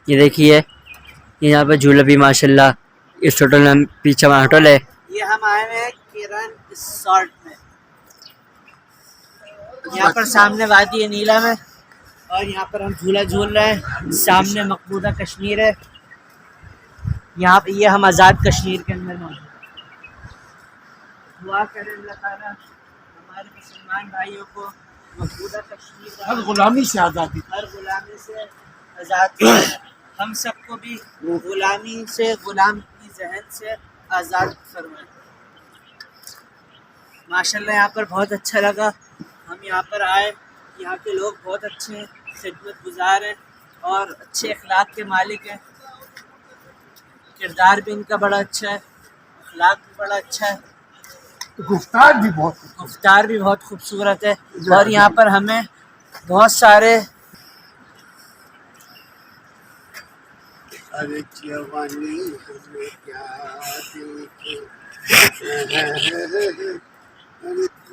ये देखिए यहाँ पे झूला भी माशाल्लाह। इस होटल में पीछे हमारा होटल है। ये हम आए हुए हैं किरण रिसोर्ट में। यहाँ पर सामने वादी है नीला में और यहाँ पर हम झूला झूल रहे हैं। सामने मकबूजा कश्मीर है। यहाँ पे ये हम आज़ाद कश्मीर के अंदर मौजूद हैं। दुआ करें अल्लाह ताला हमारे मुसलमान भाइयों को मकबूजा कश्मीर हर गुलामी से आज़ादी, हर गुलामी से आज़ाद करें। हम सबको भी गुलामी से, गुलाम की जहन से आज़ाद फरमाएं। माशाल्लाह यहाँ पर बहुत अच्छा लगा। हम यहाँ पर आए, यहाँ के लोग बहुत अच्छे हैं, खिदमत गुजार हैं और अच्छे अखलाक के मालिक हैं। किरदार भी इनका बड़ा अच्छा है, अखलाक भी बड़ा अच्छा है, गुफ्तार भी बहुत खूबसूरत है। और यहाँ पर हमें बहुत सारे अरे जवानी हमें क्या देखे,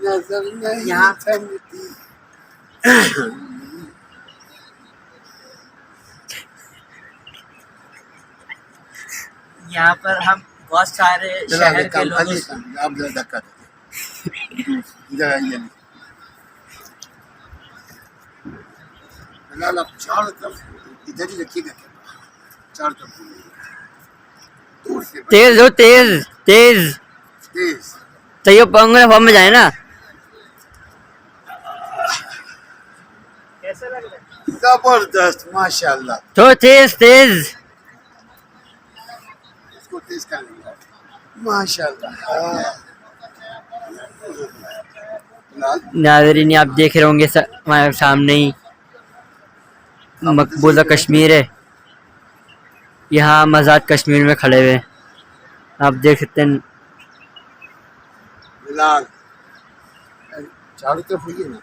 नजर नहीं यहाँ थमती। यहाँ पर हम बहुत सारे शहर के लोगों से आप जरा धक्का देते इधर आइए। फिलहाल आप चारों तरफ इधर ही रखिएगा, चारों तरफ दूर से तेज हो, तेज तेज तेज। तो ये पंगड़े फॉर्म में जाए ना। कैसा लग रहा है? जबरदस्त माशाल्लाह। तो तेज तेज इसको तेज कर लिया माशाल्लाह। नाज़रीन आप देख रहे होंगे हमारे सामने ही मकबूजा कश्मीर है। यहाँ हम आज़ाद कश्मीर में खड़े हुए हैं, आप देख सकते हैं। बिलाल चारों तरफ होइए ना।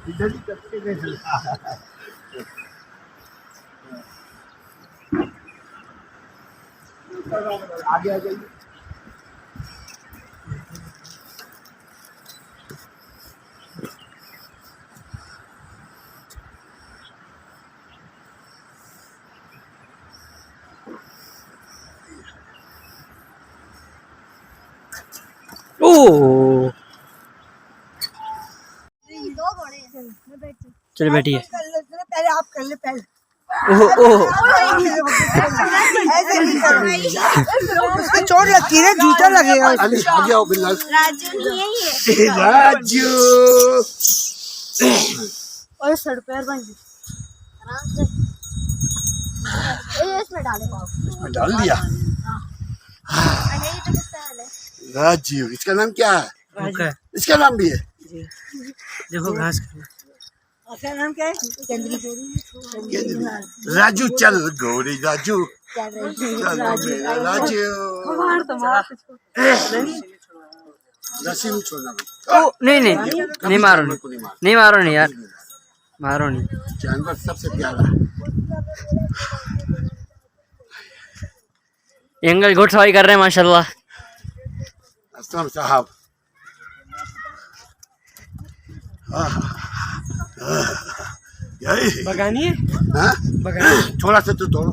इधर ही करते गए आगे आ जाइए। ओह चल बैठिए। पहले आप कर ले पहले। ओह ओह ऐसे नहीं करो, उसको चोट लगती है, जूता लगेगा। अली आगे आओ बिलाल। राजू राजू और सर पैर बन गए आराम से। ये इसमें डाले पाओ, इसमें डाल दिया। नहीं तो किसका है? राजू, इसका नाम क्या है? इसका नाम भी है। देखो घास आपका नाम क्या है? राजू चल गोरी राजू, राजू रस्सी नहीं छोड़ना। नहीं नहीं नहीं मारो, नहीं मारो, नहीं यार मारो नहीं। जानवर सबसे प्यारा। एंगल घुट सवारी कर रहे हैं माशाल्लाह। असलम साहब बगानी है। हाँ? थोड़ा सा तो तोड़ो,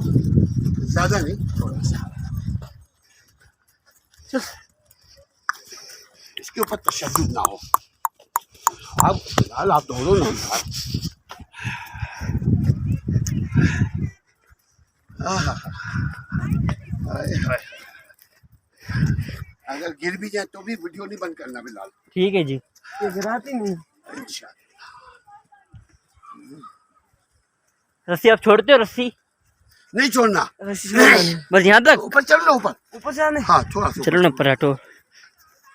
ज्यादा नहीं, थोड़ा सा। इसके ऊपर तशद्दुद ना हो। आप फिलहाल आप दौड़ो ना। अगर गिर भी जाए तो भी वीडियो नहीं बंद करना बिलाल। ठीक है जी। ये गिराती नहीं। रस्सी आप छोड़ते हो? रस्सी नहीं छोड़ना, बस यहाँ तक। ऊपर चलो ना, ऊपर से आने। हाँ थोड़ा सा चलो ना ऊपर, हटो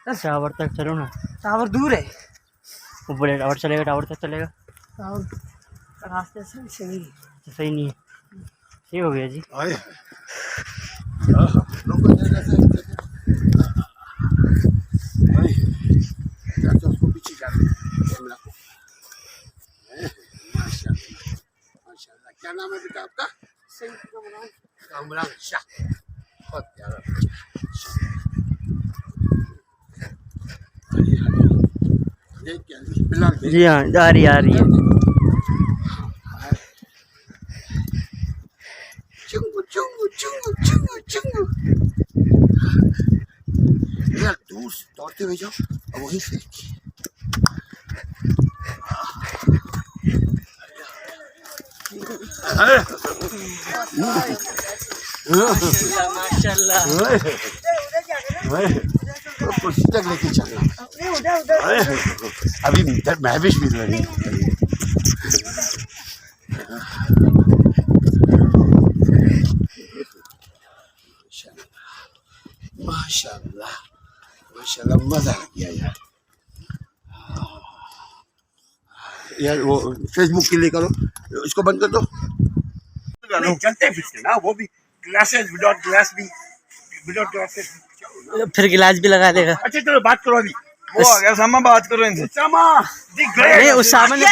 टावर तक चलो ना। टावर दूर है। ऊपर टावर चलेगा, टावर तक चलेगा। रास्ते से सही सही नहीं है, सही हो गया जी। आए उसको पीछे कर कैमरा को। माशाल्लाह, क्या नाम है बेटा आपका? कामरान शाह। बहुत प्यारा बच्चा। देख के बिल्ला देख। जी हाँ, आ रही है। चुंगू चुंगू चुंगू चुंगू चुंगू। यार दूर से दौड़ते हुए जाओ और वहीं से माशाल्लाह। कुर्सी तक लेके चलना। अभी महविश भी लगी। माशाल्लाह माशाल्लाह, मजा आ गया यार। यार वो फेसबुक के लिए करो, इसको बंद कर दो। चलते फिरते ना, वो भी ग्लासेस विदाउट ग्लास भी, विदाउट ग्लासेस। फिर गिलास भी लगा देगा। अच्छा चलो बात करो अभी। वो आ गया उसामा, बात करो इनसे। उसामा, नहीं उसामा ने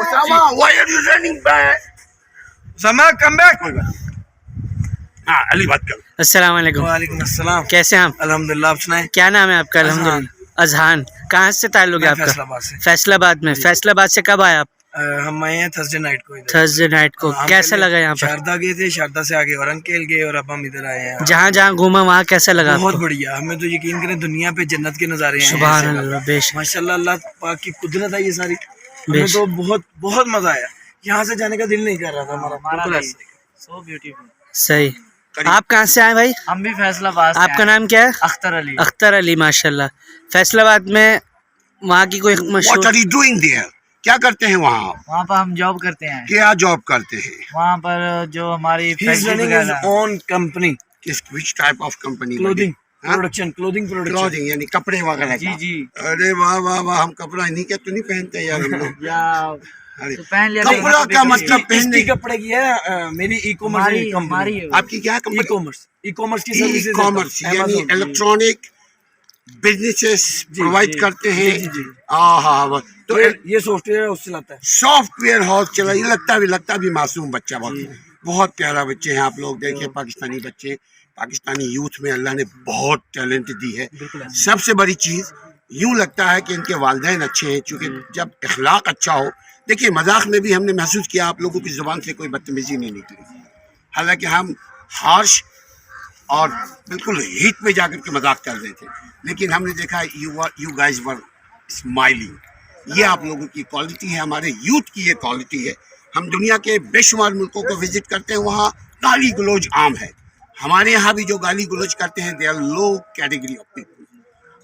Usama, why are you running back? Usama come back. हाँ अली बात करो। अस्सलाम वालेकुम। वालेकुम अस्सलाम। कैसे हैं आप? अल्हम्दुलिल्लाह, आप सुनाएं। क्या नाम है आपका? अल्हम्दुलिल्लाह। अजहान। कहाँ से ताल्लुक है मैं आपका? फैसलाबाद से। फैसलाबाद में। फैसलाबाद से कब आए आप? हम आए हैं थर्सडे नाइट को इधर। थर्सडे नाइट को। हम कैसा पहले लगा यहाँ पर? शारदा गए थे, शारदा से आगे औरंगखेल गए और अब हम इधर आए हैं। जहाँ जहाँ घूमा वहाँ कैसा लगा बहुत आपको? बढ़िया। हमें तो यकीन करें दुनिया पे जन्नत के नज़ारे हैं। सुभान अल्लाह, बेशक। माशाल्लाह, अल्लाह पाक की कुदरत है ये सारी। हमें तो बहुत बहुत मजा आया। यहाँ से जाने का दिल नहीं कर रहा था हमारा। So beautiful. सही। आप कहाँ से आए भाई? हम भी फैसलाबाद से आपका आए। नाम क्या है? अख्तर अली। अख्तर अली, माशाल्लाह। फैसलाबाद में वहाँ की कोई What मशहूर? are you doing there? क्या करते हैं वहाँ? वहाँ पर हम जॉब करते हैं। क्या जॉब करते हैं? वहाँ पर जो हमारी He is factory running his वगैरह। own company, किस which type of company? clothing हाँ? production, clothing production। Clothing यानी कपड़े वगैरह जी का। जी। अरे वाह वाह वाह, हम कपड़ा नहीं क्या तो नहीं पहनते यार हम लोग। या अरे तो पहन लिया। कपड़ा का मतलब पहनने इसकी कपड़े की है मेरी ई कॉमर्स हमारी कंपनी। आपकी क्या ई कंपनी? कॉमर्स की ई सर्विसेज। कॉमर्स यानी इलेक्ट्रॉनिक बिजनेसेस प्रोवाइड जी, करते जी, हैं। जी। हाँ तो ये सॉफ्टवेयर हाउस चलाता है। सॉफ्टवेयर हाउस चला। ये लगता भी मासूम बच्चा, बहुत प्यारा बच्चे हैं आप लोग। देखिए पाकिस्तानी बच्चे, पाकिस्तानी यूथ में अल्लाह ने बहुत टैलेंट दी है। सबसे बड़ी चीज़ यूं लगता है कि इनके वालिदैन अच्छे हैं, क्योंकि जब इखलाक अच्छा हो। देखिए मजाक में भी हमने महसूस किया आप लोगों की ज़ुबान से कोई बदतमीजी नहीं निकली। हालांकि हम हार्श और बिल्कुल हीट में जाकर के मजाक कर रहे थे, लेकिन हमने देखा यू गाइस वर स्माइलिंग। ये आप लोगों की क्वालिटी है, हमारे यूथ की ये क्वालिटी है। हम दुनिया के बेशुमार मुल्कों को विजिट करते हैं, वहाँ गाली गलौज आम है। हमारे यहाँ भी जो गाली गलौज करते हैं they are low category of people.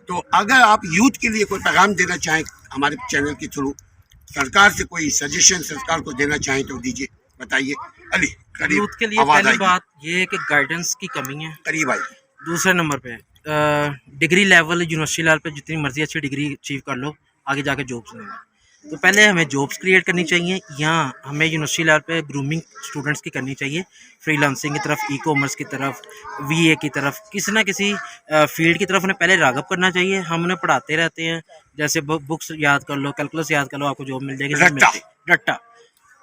तो अगर आप यूथ के लिए कोई पैगाम देना चाहें हमारे चैनल के थ्रू, सरकार से कोई सजेशन सरकार को देना चाहें तो दीजिए, बताइए। अली करीब यूथ के लिए आवाज़ पहली आएगी। बात ये है कि गाइडेंस की कमी है। करीब आई। दूसरे नंबर पे डिग्री लेवल यूनिवर्सिटी लेवल पे जितनी मर्जी अच्छी डिग्री अचीव कर लो, आगे जाके जॉब्स नहीं है। तो पहले हमें जॉब्स क्रिएट करनी चाहिए। यहाँ हमें यूनिवर्सिटी लेवल पे ग्रूमिंग स्टूडेंट्स की करनी चाहिए, फ्रीलांसिंग की तरफ, ई कॉमर्स की तरफ, वीए की तरफ, किसी ना किसी फील्ड की तरफ उन्हें पहले राग़ब करना चाहिए। हम उन्हें पढ़ाते रहते हैं, जैसे बुक्स याद कर लो, कैलकुलस याद कर लो, आपको जॉब मिल जाएगी। रट्टा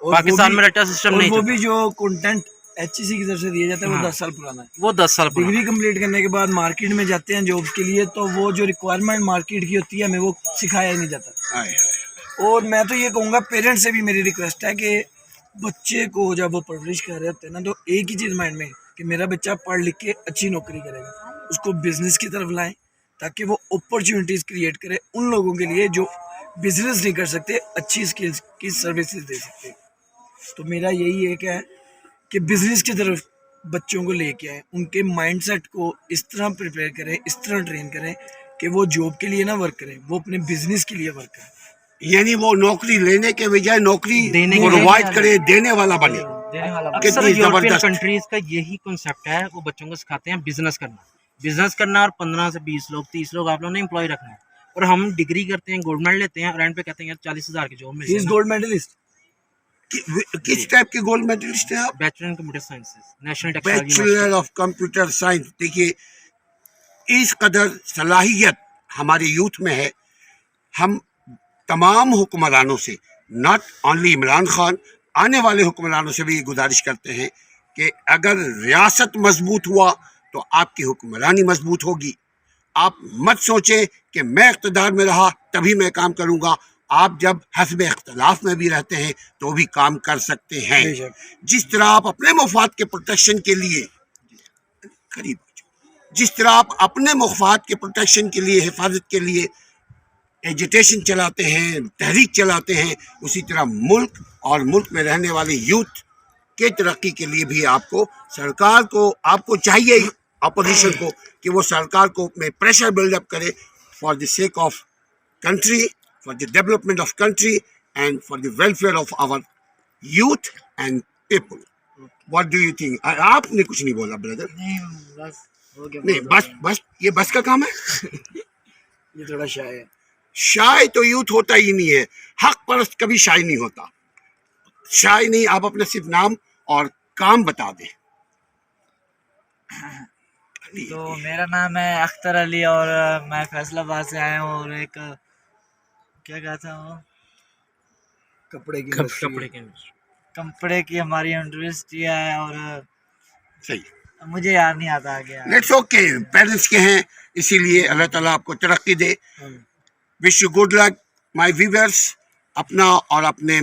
पाकिस्तान में रट्टा सिस्टम नहीं वो चलता। भी जो कंटेंट एचईसी की तरफ से दिया जाता है वो हाँ। 10 साल पुराना है। वो 10 साल पुराना। डिग्री कंप्लीट करने के बाद मार्केट में जाते हैं जॉब्स के लिए, तो वो जो रिक्वायरमेंट मार्केट की होती है हमें वो सिखाया ही नहीं जाता। आए, आए। और मैं तो ये कहूँगा पेरेंट्स से भी मेरी रिक्वेस्ट है कि बच्चे को जब वो परवरिश कर रहे होते हैं ना, तो एक ही चीज़ माइंड में कि मेरा बच्चा पढ़ लिख के अच्छी नौकरी करेगा, उसको बिजनेस की तरफ लाएं ताकि वो अपॉर्चुनिटीज़ क्रिएट करे उन लोगों के लिए जो बिजनेस नहीं कर सकते, अच्छी स्किल्स की सर्विसेज दे सकते। तो मेरा यही एक है कि बिजनेस की तरफ बच्चों को लेके आए, उनके माइंडसेट को इस तरह प्रिपेयर करें, इस तरह ट्रेन करें कि वो जॉब के लिए ना वर्क करें, वो अपने बिजनेस के लिए वर्क करें। यानी वो नौकरी लेने के बजाय नौकरी देने के प्रोवाइड करे, देने वाला बने। अक्सर कितनी यूरोपियन जबरदस्त। कंट्रीज का यही कॉन्सेप्ट है, वो बच्चों को सिखाते हैं बिजनेस करना और 15 से 20 लोग 30 लोग आप लोगों ने एम्प्लॉय रखना है। और हम डिग्री करते हैं, गोल्ड मेडल लेते हैं और एंड पे कहते हैं यार 40,000 की जॉब मिल ही इज गोल्ड मेडलिस्ट। किस टाइप के गोल्ड मेडलिस्ट हैं आप? Bachelor in computer sciences, national textile bachelor of computer science. देखिए इस कदर सलाहियत हमारे यूथ में है। हम तमाम हुक्मरानों से, नॉट ओनली इमरान खान, आने वाले हुक्मरानों से भी गुजारिश करते हैं कि अगर रियासत मजबूत हुआ तो आपकी हुक्मरानी मजबूत होगी, आप मत सोचें कि मैं इक़्तिदार में रहा तभी मैं काम करूँगा। आप जब हस्ब इख्तलाफ में भी रहते हैं तो भी काम कर सकते हैं। जिस तरह आप अपने मफाद के प्रोटेक्शन के लिए करीब जिस तरह आप अपने मफाद के प्रोटेक्शन के लिए, हिफाजत के लिए एजिटेशन चलाते हैं, तहरीक चलाते हैं, उसी तरह मुल्क और मुल्क में रहने वाले यूथ के तरक्की के लिए भी आपको चाहिए अपोजिशन को कि वो सरकार को में प्रेशर बिल्डअप करे for the sake of country, for the development of country and for the welfare of our youth and people. What do you think? आपने कुछ नहीं बोला ब्रदर। नहीं बस हो गया। नहीं बस ये बस का काम है। ये थोड़ा शाय है। शाय तो यूथ होता ही नहीं है। हक परस्त कभी शाय नहीं होता। शाय नहीं, आप अपना सिर्फ नाम और काम बता दें। तो मेरा नाम है अख्तर अली और मैं फैसलाबाद से आया हूँ और एक क्या कहा था वो कपड़े की हमारी यूनिवर्सिटी है और सही, मुझे याद नहीं आता आगे। लेट्स ओके, पेरेंट्स के हैं इसीलिए अल्लाह ताला आपको तरक्की दे। Wish you good luck my viewers. अपना और अपने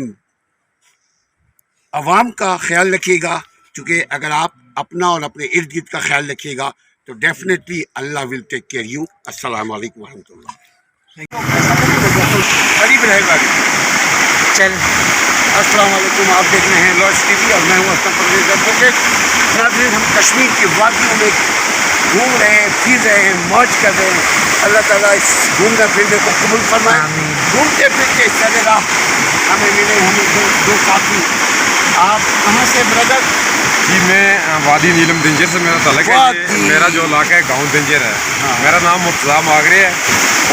अवाम का ख्याल रखिएगा, क्योंकि अगर आप अपना और अपने इर्द गिर्द का ख्याल रखिएगा तो definitely Allah will take care you. अस्सलाम वालेकुम रहमतुल्लाह। करीब रहेगा चल। अस्सलाम वालेकुम, आप देख रहे हैं लॉर्ड्स टीवी और मैं हूँ असलम परवेज़ एडवोकेट। नाज़रीन, हम कश्मीर की वादियों में घूम रहे हैं, फिर रहे हैं, मौज कर रहे हैं। अल्लाह ताला इस घूमने फिरने को कबूल फरमाए। घूमते फिरते इस जगह हमें मिले हमें दो साथी। आप कहाँ से ब्रदर? जी मैं वादी नीलम दिंजर से मेरा तलक है। मेरा जो इलाका है गांव दिंजर है। मेरा नाम मुर्तज़ा मागरे है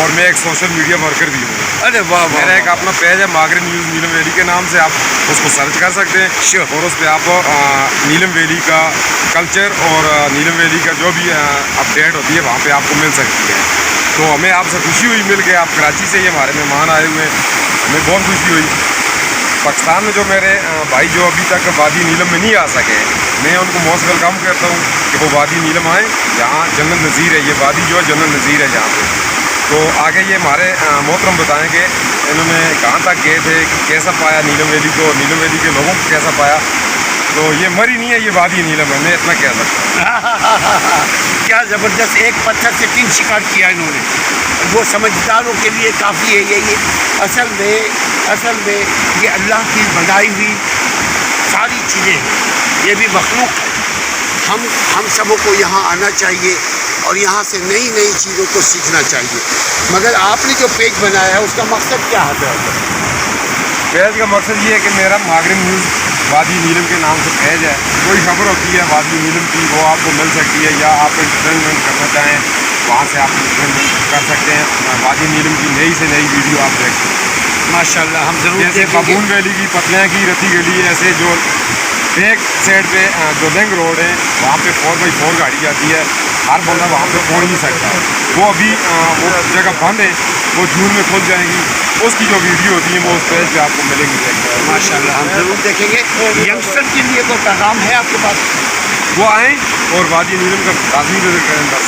और मैं एक सोशल मीडिया वर्कर भी हूँ। अरे वाह वाह। मेरा एक अपना पेज है मागरे न्यूज़ नीलम वैली के नाम से, आप उसको सर्च कर सकते हैं और उस पर आप नीलम वैली का कल्चर और नीलम वैली का जो भी अपडेट होती है वहाँ पे आपको मिल सकती है। तो हमें आपसे खुशी हुई मिल के। आप कराची से ही हमारे मेहमान आए हुए हैं, हमें बहुत खुशी हुई। पाकिस्तान में जो मेरे भाई जो अभी तक वादी नीलम में नहीं आ सके, मैं उनको मोस्ट वेलकम करता हूँ कि वो वादी नीलम आएँ। यहाँ जन्नत नज़ीर है, ये वादी जो है जन्नत नज़ीर है जहाँ पे। तो आगे ये हमारे मोहतरम बताएंगे इन्होंने कहाँ तक गए थे, कैसा पाया नीलम वैली को, नीलम वैली के लोगों को कैसा पाया। तो ये मरी नहीं है, ये वादी नीलम है, मैं इतना कह सकता हूँ। क्या ज़बरदस्त, एक पत्थर से 3 शिकार किया इन्होंने। वो समझदारों के लिए काफ़ी है ये असल में ये अल्लाह की बनाई हुई सारी चीज़ें हैं, ये भी मखलूक है। हम सबों को यहाँ आना चाहिए और यहाँ से नई नई चीज़ों को सीखना चाहिए। मगर आपने जो पेज बनाया है उसका मकसद क्या है? पेज का मकसद ये है कि मेरा मागरे न्यूज़ वादी नीलम के नाम से पेज है। कोई खबर होती है वादी नीलम की वो आपको मिल सकती है, या आप इंटरटेनमेंट करना चाहें वहाँ से आप इंटरटेनमेंट कर सकते हैं। वादी नीलम की नई से नई वीडियो आप देख सकते हैं माशाल्लाह। हम ज़रूर जैसे बाबून वैली की, पतलियाँ की, रती गली, ऐसे जो एक साइड पे जो लिंक रोड है वहाँ पे 4x4 गाड़ी जाती है, हर बंदा वहाँ पे पहुँच नहीं सकता। वो अभी वो जगह बंद है, वो जून में खुल जाएगी। उसकी जो वीडियो होती है वो उस पेज पे आपको मिलेंगी माशाल्लाह। हम ज़रूर देखेंगे। यंगस्टर के लिए कोई पैगाम है आपके पास? वो आएँ और वादी नीलम का लाजमी विजिट करें बस।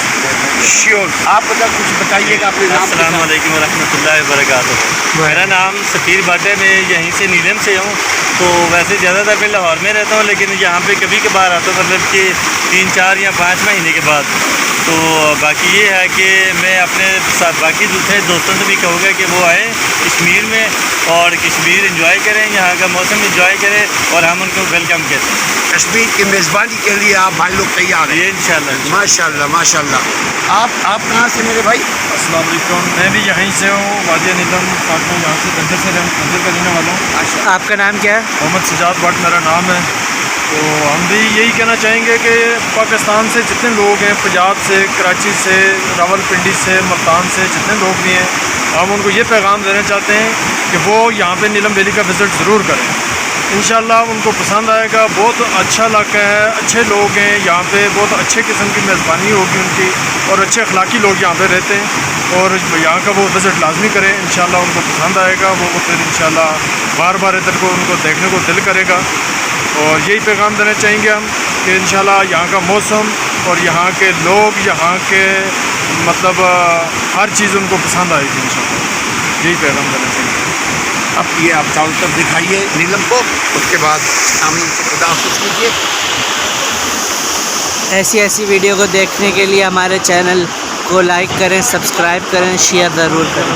श्योर। आप कुछ बताइएगा अपने नाम। अस्सलाम वालेकुम वरहमतुल्लाहि वबरकातुहू। मेरा नाम सफ़ीर भट्ट है, मैं यहीं से नीलम से हूँ। तो वैसे ज़्यादातर मैं लाहौर में रहता हूँ, लेकिन यहाँ पे कभी कभार आता हूँ, मतलब कि 3, 4 या 5 महीने के बाद। तो बाकी ये है कि मैं अपने साथ बाकी दूसरे दोस्तों से भी कहूँगा कि वो आएँ कश्मीर में और कश्मीर एंजॉय करें, यहाँ का मौसम एंजॉय करें और हम उनको वेलकम कहते हैं। कश्मीर की मेज़बानी के लिए आप भाई लोग तैयार हैं? इंशाल्लाह माशाल्लाह माशाल्लाह। आप कहाँ से मेरे भाई? अस्सलाम वालेकुम, मैं भी यहीं से हूँ, वादी नीलम पार्टनर, यहाँ से दंजर से दंजर का रहने वाला हूँ। अच्छा, आपका नाम क्या है? मोहम्मद सजाद भट्ट मेरा नाम है। तो हम भी यही कहना चाहेंगे कि पाकिस्तान से जितने लोग हैं, पंजाब से, कराची से, रावलपिंडी से, मुल्तान से जितने लोग भी हैं, हम उनको ये पैगाम देना चाहते हैं कि वो यहाँ पे नीलम वैली का विज़िट ज़रूर करें। इंशाल्लाह उनको पसंद आएगा। बहुत अच्छा इलाका है, अच्छे लोग हैं यहाँ पे, बहुत अच्छे किस्म की मेज़बानी होगी उनकी और अच्छे अखलाकी लोग यहाँ पे रहते हैं और यहाँ का वो विज़िट लाजमी करें। इंशाल्लाह उनको पसंद आएगा, वो फिर इंशाल्लाह बार बार इधर को उनको देखने को दिल करेगा। और यही पैगाम देना चाहेंगे हम कि इंशाल्लाह यहाँ का मौसम और यहाँ के लोग, यहाँ के मतलब हर चीज़ उनको पसंद आएगी इंशाल्लाह। यही पैगाम देना चाहिए। अब ये आप चारों तरफ दिखाइए नीलम को, उसके बाद सामने से खुदा हाफिज़ कीजिए। ऐसी ऐसी वीडियो को देखने के लिए हमारे चैनल को लाइक करें, सब्सक्राइब करें, शेयर ज़रूर करें।